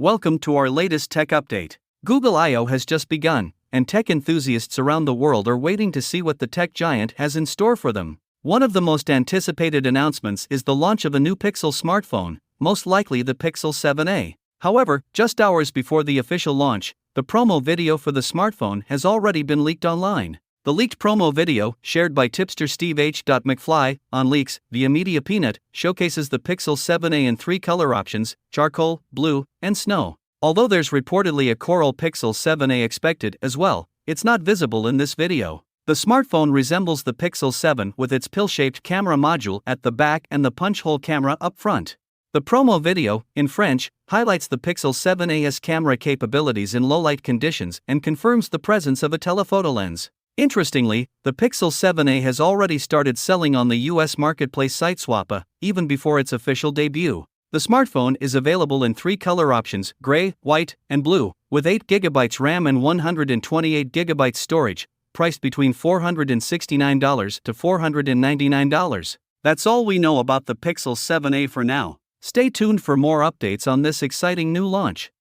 Welcome to our latest tech update. Google I/O has just begun, and tech enthusiasts around the world are waiting to see what the tech giant has in store for them. One of the most anticipated announcements is the launch of a new Pixel smartphone, most likely the Pixel 7a. However, just hours before the official launch, the promo video for the smartphone has already been leaked online. The leaked promo video, shared by tipster Steve H. McFly on Leaks via Media Peanut, showcases the Pixel 7a in three color options: charcoal, blue, and snow. Although there's reportedly a coral Pixel 7a expected as well, it's not visible in this video. The smartphone resembles the Pixel 7 with its pill-shaped camera module at the back and the punch-hole camera up front. The promo video, in French, highlights the Pixel 7a's camera capabilities in low-light conditions and confirms the presence of a telephoto lens. Interestingly, the Pixel 7a has already started selling on the US marketplace site Swappa, even before its official debut. The smartphone is available in three color options: gray, white, and blue, with 8GB RAM and 128GB storage, priced between $469 to $499. That's all we know about the Pixel 7a for now. Stay tuned for more updates on this exciting new launch.